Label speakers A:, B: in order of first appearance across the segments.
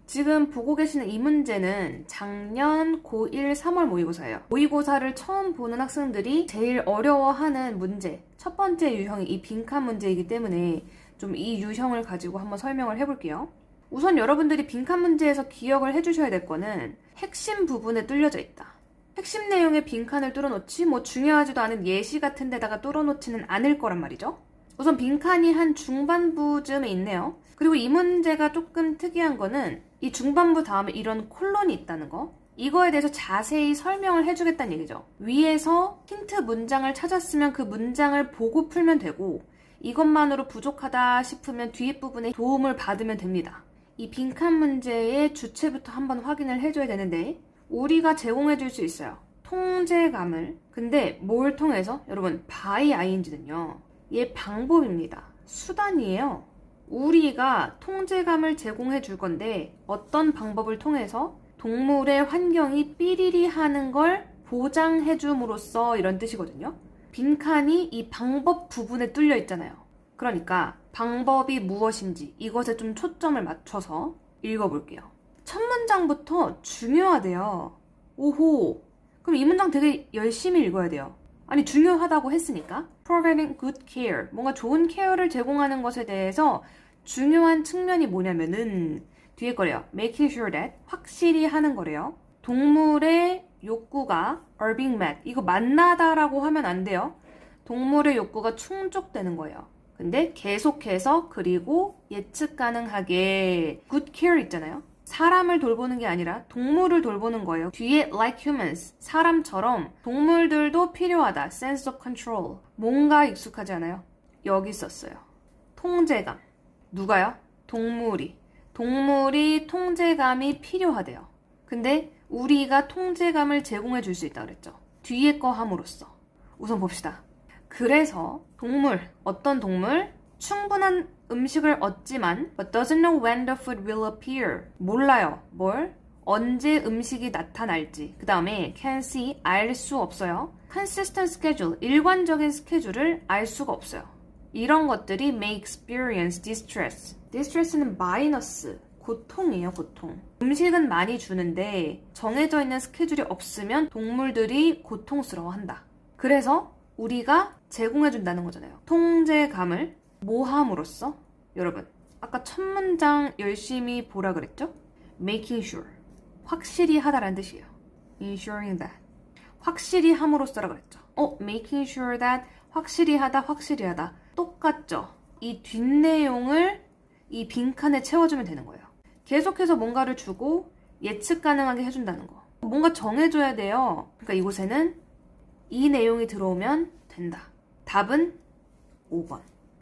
A: 지금 보고 계시는 이 문제는 작년 고1 3월 모의고사예요. 모의고사를 처음 보는 학생들이 제일 어려워하는 문제, 첫 번째 유형이 이 빈칸 문제이기 때문에 좀 이 유형을 가지고 한번 설명을 해볼게요. 우선 여러분들이 빈칸 문제에서 기억을 해주셔야 될 거는 핵심 부분에 뚫려져 있다. 핵심 내용의 빈칸을 뚫어놓지 중요하지도 않은 예시 같은 데다가 뚫어놓지는 않을 거란 말이죠. 우선 빈칸이 한 중반부쯤에 있네요. 그리고 이 문제가 조금 특이한 거는 이 중반부 다음에 이런 콜론이 있다는 거. 이거에 대해서 자세히 설명을 해주겠다는 얘기죠. 위에서 힌트 문장을 찾았으면 그 문장을 보고 풀면 되고, 이것만으로 부족하다 싶으면 뒷부분에 도움을 받으면 됩니다. 이 빈칸 문제의 주체부터 한번 확인을 해줘야 되는데, 우리가 제공해 줄 수 있어요. 통제감을. 근데 뭘 통해서? 여러분, by ing는요. 얘 방법입니다. 수단이에요. 우리가 통제감을 제공해 줄 건데 어떤 방법을 통해서? 동물의 환경이 삐리리 하는 걸 보장해 줌으로써 이런 뜻이거든요. 빈칸이 이 방법 부분에 뚫려 있잖아요. 그러니까 방법이 무엇인지 이것에 좀 초점을 맞춰서 읽어볼게요. 첫 문장부터 중요하대요. 오호, 그럼 이 문장 되게 열심히 읽어야 돼요. 아니, 중요하다고 했으니까 providing good care, 뭔가 좋은 케어를 제공하는 것에 대해서 중요한 측면이 뭐냐면은 뒤에 거래요. making sure that, 확실히 하는 거래요. 동물의 욕구가 are being met, 이거 만나다라고 하면 안 돼요. 동물의 욕구가 충족되는 거예요. 근데 계속해서 그리고 예측 가능하게 good care 있잖아요. 사람을 돌보는 게 아니라 동물을 돌보는 거예요. 뒤에 like humans, 사람처럼 동물들도 필요하다. sense of control, 뭔가 익숙하지 않아요? 여기 있었어요. 통제감. 누가요? 동물이 통제감이 필요하대요. 근데 우리가 통제감을 제공해 줄 수 있다 그랬죠. 뒤에 거 함으로써. 우선 봅시다. 그래서 동물, 어떤 동물? 충분한 음식을 얻지만 but doesn't know when the food will appear. 몰라요. 뭘? 언제 음식이 나타날지. 그 다음에 can see, 알 수 없어요. consistent schedule, 일관적인 스케줄을 알 수가 없어요. 이런 것들이 may experience distress. distress는 마이너스, 고통이에요, 고통. 음식은 많이 주는데 정해져 있는 스케줄이 없으면 동물들이 고통스러워한다. 그래서 우리가 제공해준다는 거잖아요. 통제감을 모함으로써. 여러분, 아까 첫 문장 열심히 보라 그랬죠? making sure, 확실히 하다라는 뜻이에요. ensuring that, 확실히 함으로써라 그랬죠. making sure that, 확실히 하다, 확실히 하다. 똑같죠? 이 뒷내용을 이 빈칸에 채워주면 되는 거예요. 계속해서 뭔가를 주고 예측 가능하게 해준다는 거. 뭔가 정해줘야 돼요. 그러니까 이곳에는 이 내용이 들어오면 된다. 답은 5번.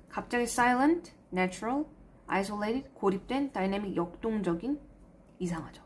A: 갑자기 silent, natural, isolated, 고립된, dynamic, 역동적인, 이상하죠.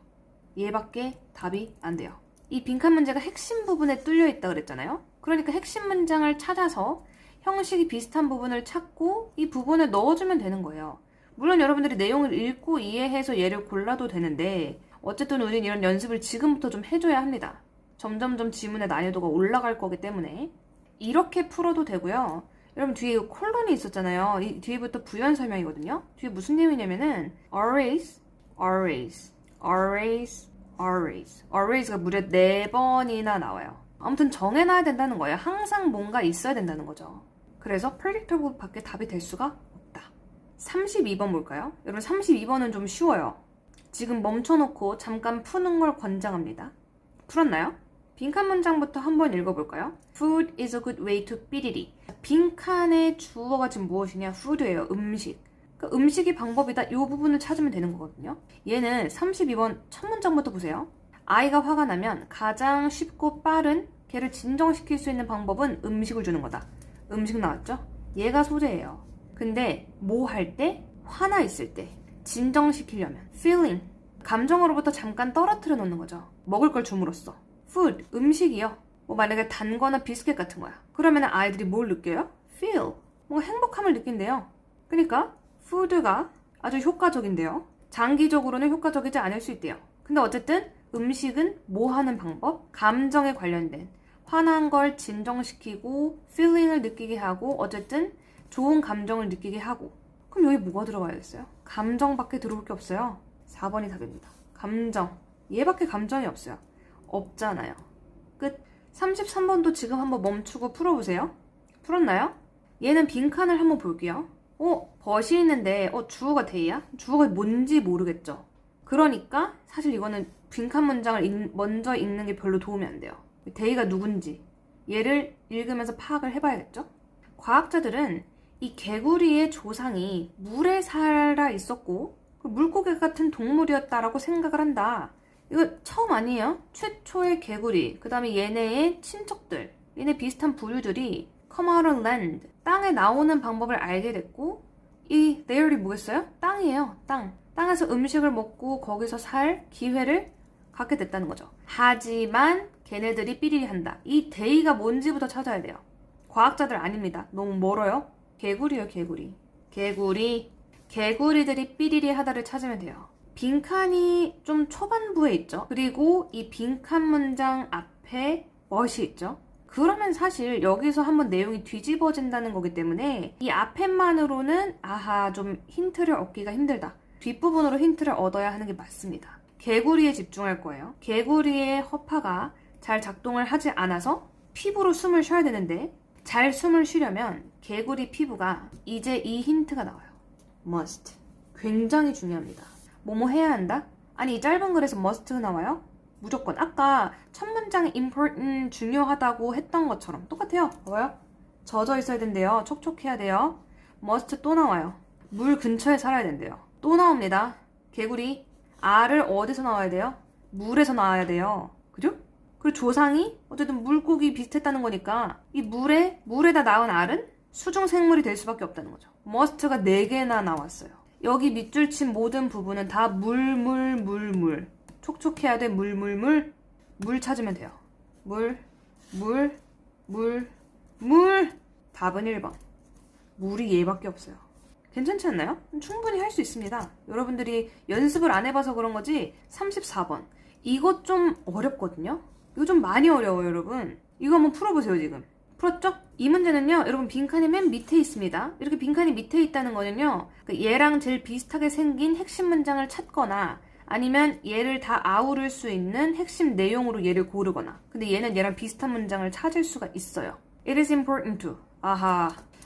A: 얘밖에 답이 안 돼요. 이 빈칸 문제가 핵심 부분에 뚫려 있다 그랬잖아요. 그러니까 핵심 문장을 찾아서 형식이 비슷한 부분을 찾고 이 부분에 넣어주면 되는 거예요. 물론 여러분들이 내용을 읽고 이해해서 얘를 골라도 되는데 어쨌든 우린 이런 연습을 지금부터 좀 해줘야 합니다. 점점점 지문의 난이도가 올라갈 거기 때문에 이렇게 풀어도 되고요. 여러분 뒤에 콜론이 있었잖아요. 이 뒤에부터 부연 설명이거든요. 뒤에 무슨 내용이냐면은 arrays, arrays, arrays, arrays, arrays가 무려 4번이나 나와요. 아무튼 정해놔야 된다는 거예요. 항상 뭔가 있어야 된다는 거죠. 그래서 predictable 밖에 답이 될 수가 없다. 32번 볼까요? 여러분 32번은 좀 쉬워요. 지금 멈춰놓고 잠깐 푸는 걸 권장합니다. 풀었나요? 빈칸 문장부터 한번 읽어볼까요? Food is a good way to 삐리리. 빈칸의 주어가 지금 무엇이냐? food예요. 음식. 그러니까 음식이 방법이다. 이 부분을 찾으면 되는 거거든요. 얘는 32번 첫 문장부터 보세요. 아이가 화가 나면 가장 쉽고 빠른 걔를 진정시킬 수 있는 방법은 음식을 주는 거다. 음식 나왔죠? 얘가 소재예요. 근데 뭐 할 때? 화나 있을 때. 진정시키려면 feeling. 감정으로부터 잠깐 떨어뜨려 놓는 거죠. 먹을 걸 줌으로써. food, 음식이요. 뭐 만약에 단 거나 비스켓 같은 거야. 그러면 아이들이 뭘 느껴요? feel. 뭔가 행복함을 느낀대요. 그러니까 food가 아주 효과적인데요. 장기적으로는 효과적이지 않을 수 있대요. 근데 어쨌든 음식은 뭐 하는 방법? 감정에 관련된. 화난 걸 진정시키고 feeling을 느끼게 하고 어쨌든 좋은 감정을 느끼게 하고. 그럼 여기 뭐가 들어가야겠어요? 감정밖에 들어올 게 없어요. 4번이 답입니다. 감정. 얘밖에 감정이 없어요. 없잖아요. 끝. 33번도 지금 한번 멈추고 풀어보세요. 풀었나요? 얘는 빈칸을 한번 볼게요. 벗이 있는데 주어가 데이야? 주어가 뭔지 모르겠죠? 그러니까 사실 이거는 빈칸 문장을 먼저 읽는 게 별로 도움이 안 돼요. 데이가 누군지 얘를 읽으면서 파악을 해봐야겠죠? 과학자들은 이 개구리의 조상이 물에 살아 있었고 물고기 같은 동물이었다라고 생각을 한다. 이거 처음 아니에요? 최초의 개구리, 그 다음에 얘네의 친척들, 얘네 비슷한 부류들이 come out on land, 땅에 나오는 방법을 알게 됐고 이 there이 뭐겠어요? 땅이에요. 땅에서 음식을 먹고 거기서 살 기회를 갖게 됐다는 거죠. 하지만 걔네들이 삐리리 한다. 이 데이가 뭔지부터 찾아야 돼요. 과학자들 아닙니다. 너무 멀어요. 개구리요, 개구리. 개구리들이 삐리리 하다를 찾으면 돼요. 빈칸이 좀 초반부에 있죠. 그리고 이 빈칸 문장 앞에 멋이 있죠. 그러면 사실 여기서 한번 내용이 뒤집어진다는 거기 때문에 이 앞에만으로는 좀 힌트를 얻기가 힘들다. 뒷부분으로 힌트를 얻어야 하는 게 맞습니다. 개구리에 집중할 거예요. 개구리의 허파가 잘 작동을 하지 않아서 피부로 숨을 쉬어야 되는데 잘 숨을 쉬려면 개구리 피부가 이제 이 힌트가 나와요. must. 굉장히 중요합니다. 뭐뭐 해야 한다? 아니 이 짧은 글에서 must가 나와요? 무조건. 아까 첫 문장에 important 중요하다고 했던 것처럼 똑같아요. 봐봐요. 젖어 있어야 된대요. 촉촉해야 돼요. must 또 나와요. 물 근처에 살아야 된대요. 또 나옵니다. 개구리. 알을 어디서 나와야 돼요? 물에서 나와야 돼요. 그죠? 그리고 조상이 어쨌든 물고기 비슷했다는 거니까 이 물에다 낳은 알은 수중 생물이 될 수밖에 없다는 거죠. must가 4개나 나왔어요. 여기 밑줄 친 모든 부분은 다 물. 촉촉해야 돼. 물 찾으면 돼요. 물. 답은 1번. 물이 얘밖에 없어요. 괜찮지 않나요? 충분히 할 수 있습니다. 여러분들이 연습을 안 해봐서 그런 거지. 34번. 이거 좀 어렵거든요? 이거 좀 많이 어려워요, 여러분. 이거 한번 풀어보세요, 지금. 풀었죠? 이 문제는요, 여러분 빈칸이 맨 밑에 있습니다. 이렇게 빈칸이 밑에 있다는 거는요, 얘랑 제일 비슷하게 생긴 핵심 문장을 찾거나 아니면 얘를 다 아우를 수 있는 핵심 내용으로 얘를 고르거나 근데 얘는 얘랑 비슷한 문장을 찾을 수가 있어요. It is important to.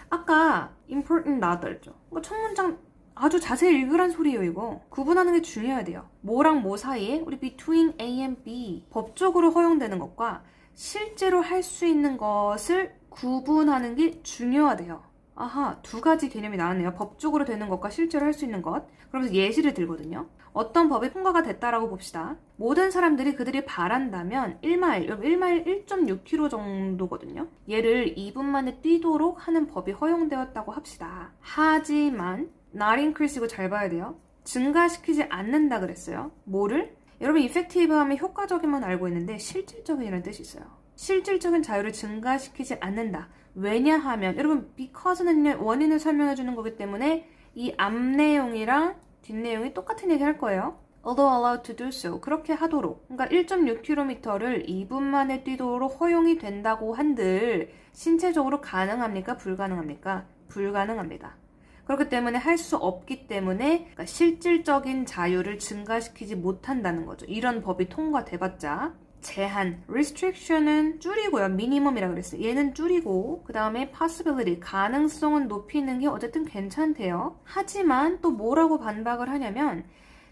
A: 아까 important 나왔다 그랬죠? 첫 문장 아주 자세히 읽으란 소리예요, 이거. 구분하는 게 중요해야 돼요. 뭐랑 뭐 사이에 우리 between A and B 법적으로 허용되는 것과 실제로 할 수 있는 것을 구분하는 게 중요하대요. 2가지 개념이 나왔네요. 법적으로 되는 것과 실제로 할 수 있는 것. 그러면서 예시를 들거든요. 어떤 법이 통과가 됐다라고 봅시다. 모든 사람들이 그들이 바란다면 1마일 1.6km 정도거든요. 얘를 2분 만에 뛰도록 하는 법이 허용되었다고 합시다. 하지만 not increase이고 잘 봐야 돼요. 증가시키지 않는다 그랬어요. 뭐를? 여러분 effective 하면 효과적인만 알고 있는데 실질적인이라는 뜻이 있어요. 실질적인 자유를 증가시키지 않는다. 왜냐하면 여러분 because는 원인을 설명해 주는 거기 때문에 이 앞 내용이랑 뒷 내용이 똑같은 얘기 할 거예요. Although allowed to do so. 그렇게 하도록. 그러니까 1.6km를 2분 만에 뛰도록 허용이 된다고 한들 신체적으로 가능합니까? 불가능합니까? 불가능합니다. 그렇기 때문에 할 수 없기 때문에 그러니까 실질적인 자유를 증가시키지 못한다는 거죠. 이런 법이 통과돼봤자 제한, restriction은 줄이고요. minimum이라 그랬어요. 얘는 줄이고 그 다음에 possibility, 가능성은 높이는 게 어쨌든 괜찮대요. 하지만 또 뭐라고 반박을 하냐면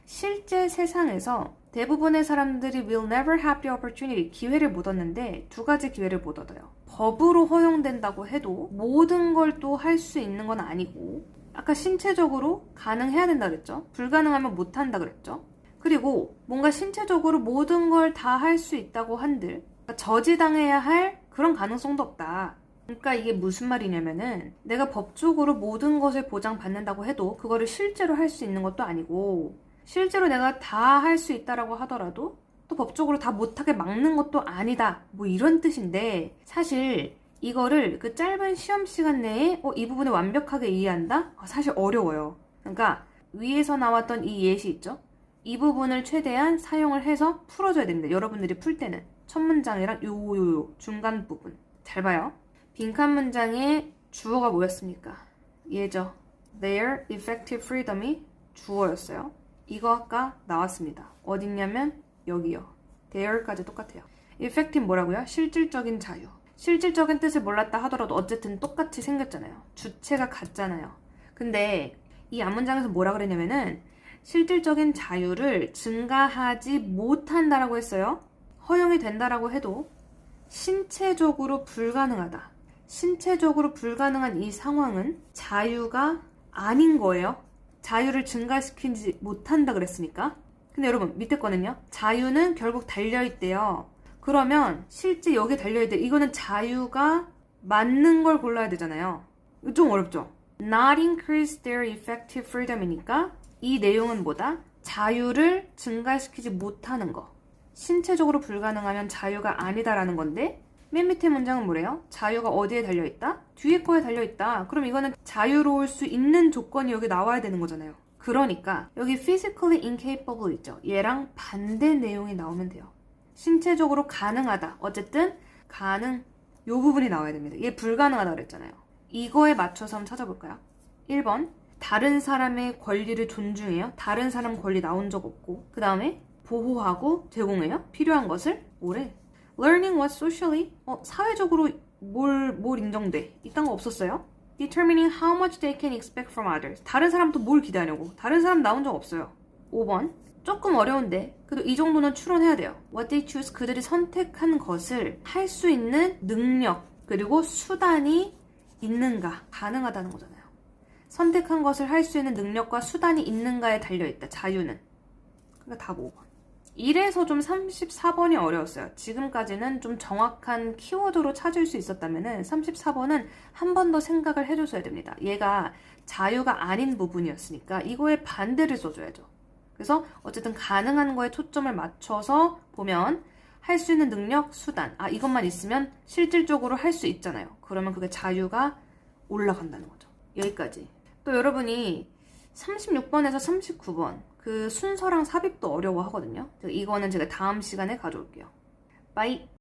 A: 실제 세상에서 대부분의 사람들이 will never have the opportunity, 기회를 못 얻는데 2가지 기회를 못 얻어요. 법으로 허용된다고 해도 모든 걸 또 할 수 있는 건 아니고 아까 신체적으로 가능해야 된다 그랬죠? 불가능하면 못한다 그랬죠? 그리고 뭔가 신체적으로 모든 걸 다 할 수 있다고 한들 그러니까 저지당해야 할 그런 가능성도 없다. 그러니까 이게 무슨 말이냐면은 내가 법적으로 모든 것을 보장받는다고 해도 그거를 실제로 할 수 있는 것도 아니고 실제로 내가 다 할 수 있다라고 하더라도 또 법적으로 다 못하게 막는 것도 아니다. 뭐 이런 뜻인데 사실 이거를 그 짧은 시험 시간 내에 이 부분을 완벽하게 이해한다? 사실 어려워요. 그러니까 위에서 나왔던 이 예시 있죠? 이 부분을 최대한 사용을 해서 풀어줘야 됩니다. 여러분들이 풀 때는 첫 문장이랑 요 중간 부분 잘 봐요. 빈칸 문장의 주어가 뭐였습니까? 얘죠. Their effective freedom이 주어였어요. 이거 아까 나왔습니다. 어딨냐면 여기요. there까지 똑같아요. effective 뭐라고요? 실질적인 자유. 실질적인 뜻을 몰랐다 하더라도 어쨌든 똑같이 생겼잖아요. 주체가 같잖아요. 근데 이 앞문장에서 뭐라 그랬냐면은 실질적인 자유를 증가하지 못한다라고 했어요. 허용이 된다라고 해도 신체적으로 불가능하다. 신체적으로 불가능한 이 상황은 자유가 아닌 거예요. 자유를 증가시키지 못한다 그랬으니까. 근데 여러분 밑에 거는요. 자유는 결국 달려있대요. 그러면 실제 여기에 달려있대. 이거는 자유가 맞는 걸 골라야 되잖아요. 이거 좀 어렵죠? Not increase their effective freedom이니까 이 내용은 뭐다? 자유를 증가시키지 못하는 거. 신체적으로 불가능하면 자유가 아니다라는 건데 맨 밑에 문장은 뭐래요? 자유가 어디에 달려있다? 뒤에 거에 달려있다. 그럼 이거는 자유로울 수 있는 조건이 여기 나와야 되는 거잖아요. 그러니까 여기 physically incapable 있죠? 얘랑 반대 내용이 나오면 돼요. 신체적으로 가능하다. 어쨌든 가능 요 부분이 나와야 됩니다. 얘 불가능하다 그랬잖아요. 이거에 맞춰서 한번 찾아볼까요? 1번 다른 사람의 권리를 존중해요. 다른 사람 권리 나온 적 없고 그 다음에 보호하고 제공해요. 필요한 것을 뭐래? Learning what socially 사회적으로 뭘 인정돼. 이딴 거 없었어요. Determining how much they can expect from others. 다른 사람도 뭘 기대하냐고. 다른 사람 나온 적 없어요. 5번 조금 어려운데 그래도 이 정도는 추론해야 돼요. What they choose 그들이 선택한 것을 할 수 있는 능력 그리고 수단이 있는가 가능하다는 거잖아요. 선택한 것을 할 수 있는 능력과 수단이 있는가에 달려있다. 자유는. 그러니까 답 5번. 이래서 좀 34번이 어려웠어요. 지금까지는 좀 정확한 키워드로 찾을 수 있었다면 34번은 한 번 더 생각을 해줬어야 됩니다. 얘가 자유가 아닌 부분이었으니까 이거에 반대를 써줘야죠. 그래서 어쨌든 가능한 거에 초점을 맞춰서 보면 할 수 있는 능력, 수단 이것만 있으면 실질적으로 할 수 있잖아요. 그러면 그게 자유가 올라간다는 거죠. 여기까지. 또 여러분이 36번에서 39번 그 순서랑 삽입도 어려워하거든요. 이거는 제가 다음 시간에 가져올게요. 빠이!